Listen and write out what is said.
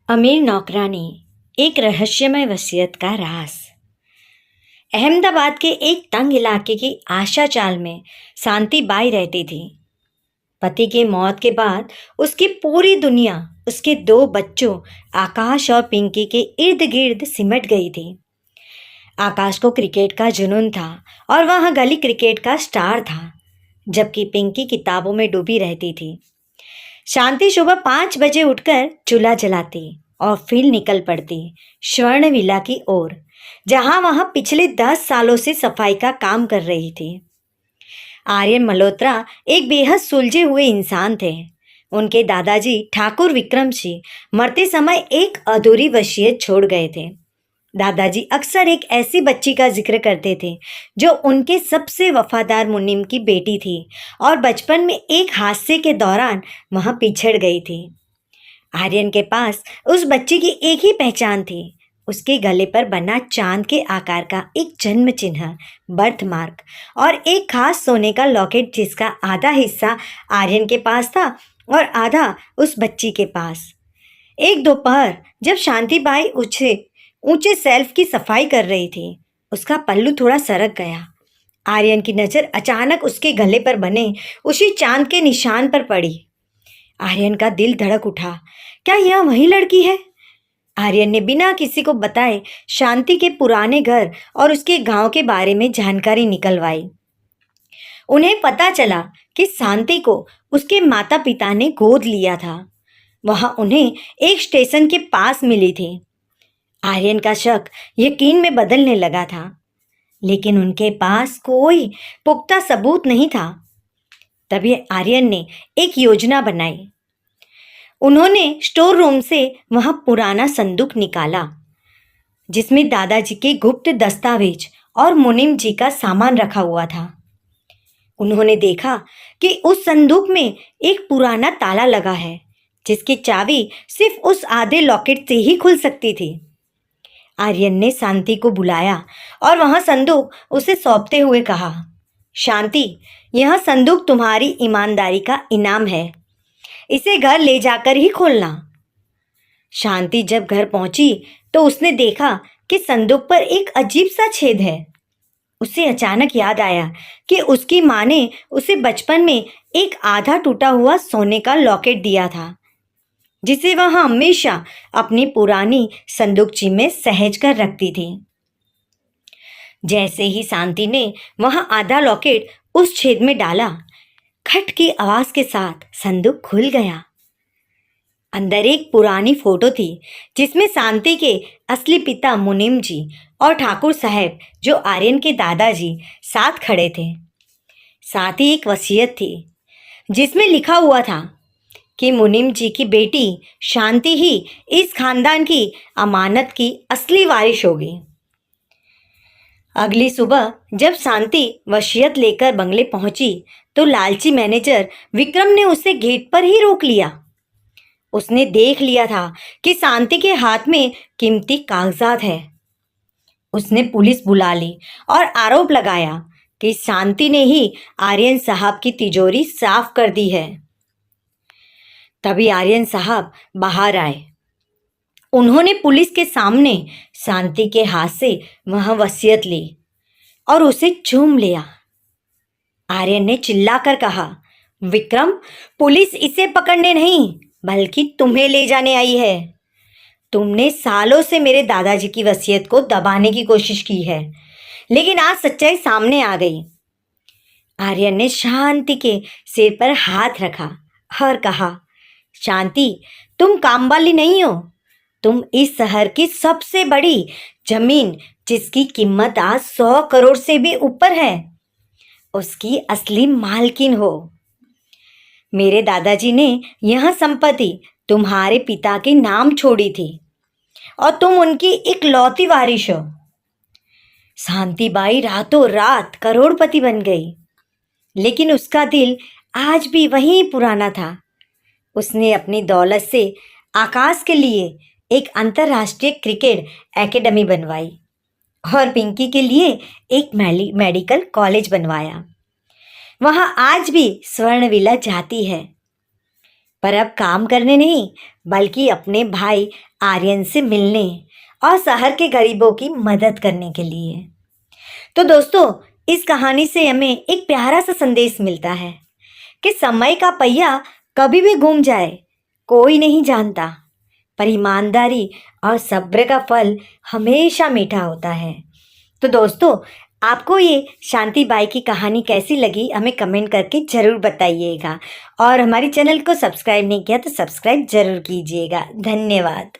अमीर नौकरानी, एक रहस्यमय वसीयत का राज। अहमदाबाद के एक तंग इलाके की आशा चाल में शांति बाई रहती थी। पति की मौत के बाद उसकी पूरी दुनिया उसके दो बच्चों आकाश और पिंकी के इर्द गिर्द सिमट गई थी। आकाश को क्रिकेट का जुनून था और वह गली क्रिकेट का स्टार था, जबकि पिंकी किताबों में डूबी रहती थी। शांति सुबह 5 बजे उठकर चूल्हा जलाती और फिर निकल पड़ती स्वर्ण विला की ओर, जहां वह पिछले 10 सालों से सफाई का काम कर रही थी। आर्यन मल्होत्रा एक बेहद सुलझे हुए इंसान थे। उनके दादाजी ठाकुर विक्रम सिंह मरते समय एक अधूरी वसीयत छोड़ गए थे। दादाजी अक्सर एक ऐसी बच्ची का जिक्र करते थे जो उनके सबसे वफादार मुनीम की बेटी थी और बचपन में एक हादसे के दौरान वहां पिछड़ गई थी। आर्यन के पास उस बच्ची की एक ही पहचान थी, उसके गले पर बना चांद के आकार का एक जन्म चिन्ह, बर्थ मार्क और एक खास सोने का लॉकेट, जिसका आधा हिस्सा आर्यन के पास था और आधा उस बच्ची के पास। एक दोपहर जब शांतिबाई ऊंचे सेल्फ की सफाई कर रही थी, उसका पल्लू थोड़ा सरक गया। आर्यन की नज़र अचानक उसके गले पर बने उसी चांद के निशान पर पड़ी। आर्यन का दिल धड़क उठा। क्या यह वही लड़की है? आर्यन ने बिना किसी को बताए शांति के पुराने घर और उसके गांव के बारे में जानकारी निकलवाई। उन्हें पता चला कि शांति को उसके माता पिता ने गोद लिया था। वह उन्हें एक स्टेशन के पास मिली थी। आर्यन का शक यकीन में बदलने लगा था, लेकिन उनके पास कोई पुख्ता सबूत नहीं था। तभी आर्यन ने एक योजना बनाई। उन्होंने स्टोर रूम से वह पुराना संदूक निकाला जिसमें दादाजी के गुप्त दस्तावेज और मुनीम जी का सामान रखा हुआ था। उन्होंने देखा कि उस संदूक में एक पुराना ताला लगा है, जिसकी चाबी सिर्फ उस आधे लॉकेट से ही खुल सकती थी। आर्यन ने शांति को बुलाया और वह संदूक उसे सौंपते हुए कहा, शांति, यह संदूक तुम्हारी ईमानदारी का इनाम है। इसे घर ले जाकर ही खोलना। शांति जब घर पहुंची तो उसने देखा कि संदूक पर एक अजीब सा छेद है। उसे अचानक याद आया कि उसकी माँ ने उसे बचपन में एक आधा टूटा हुआ सोने का लॉकेट दिया था, जिसे वह हमेशा अपनी पुरानी संदूकची में सहेज कर रखती थी। जैसे ही शांति ने वह आधा लॉकेट उस छेद में डाला, खट की आवाज के साथ संदूक खुल गया। अंदर एक पुरानी फोटो थी जिसमें शांति के असली पिता मुनीम जी और ठाकुर साहब, जो आर्यन के दादाजी, साथ खड़े थे। साथ ही एक वसीयत थी जिसमें लिखा हुआ था कि मुनीम जी की बेटी शांति ही इस खानदान की अमानत की असली वारिस होगी। अगली सुबह जब शांति वसीयत लेकर बंगले पहुंची तो लालची मैनेजर विक्रम ने उसे गेट पर ही रोक लिया। उसने देख लिया था कि शांति के हाथ में कीमती कागजात है। उसने पुलिस बुला ली और आरोप लगाया कि शांति ने ही आर्यन साहब की तिजोरी साफ कर दी है। तभी आर्यन साहब बाहर आए। उन्होंने पुलिस के सामने शांति के हाथ से वह वसीयत ली और उसे चूम लिया। आर्यन ने चिल्लाकर कहा, विक्रम, पुलिस इसे पकड़ने नहीं बल्कि तुम्हें ले जाने आई है। तुमने सालों से मेरे दादाजी की वसीयत को दबाने की कोशिश की है, लेकिन आज सच्चाई सामने आ गई। आर्यन ने शांति के सिर पर हाथ रखा और कहा, शांति, तुम काम वाली नहीं हो, तुम इस शहर की सबसे बड़ी जमीन, जिसकी कीमत आज 100 करोड़ से भी ऊपर है, उसकी असली मालकिन हो। मेरे दादाजी ने यह संपत्ति तुम्हारे पिता के नाम छोड़ी थी और तुम उनकी इकलौती वारिस हो। शांतिबाई रातों रात करोड़पति बन गई, लेकिन उसका दिल आज भी वहीं पुराना था। उसने अपनी दौलत से आकाश के लिए एक अंतर्राष्ट्रीय क्रिकेट एकेडमी बनवाई और पिंकी के लिए एक मेडिकल कॉलेज बनवाया। वहाँ आज भी स्वर्ण विला जाती है। पर अब काम करने नहीं बल्कि अपने भाई आर्यन से मिलने और शहर के गरीबों की मदद करने के लिए। तो दोस्तों, इस कहानी से हमें एक प्यारा सा संदेश मिलता है कि समय का पहिया कभी भी घूम जाए कोई नहीं जानता, पर ईमानदारी और सब्र का फल हमेशा मीठा होता है। तो दोस्तों, आपको ये शांति बाई की कहानी कैसी लगी हमें कमेंट करके ज़रूर बताइएगा, और हमारी चैनल को सब्सक्राइब नहीं किया तो सब्सक्राइब ज़रूर कीजिएगा। धन्यवाद।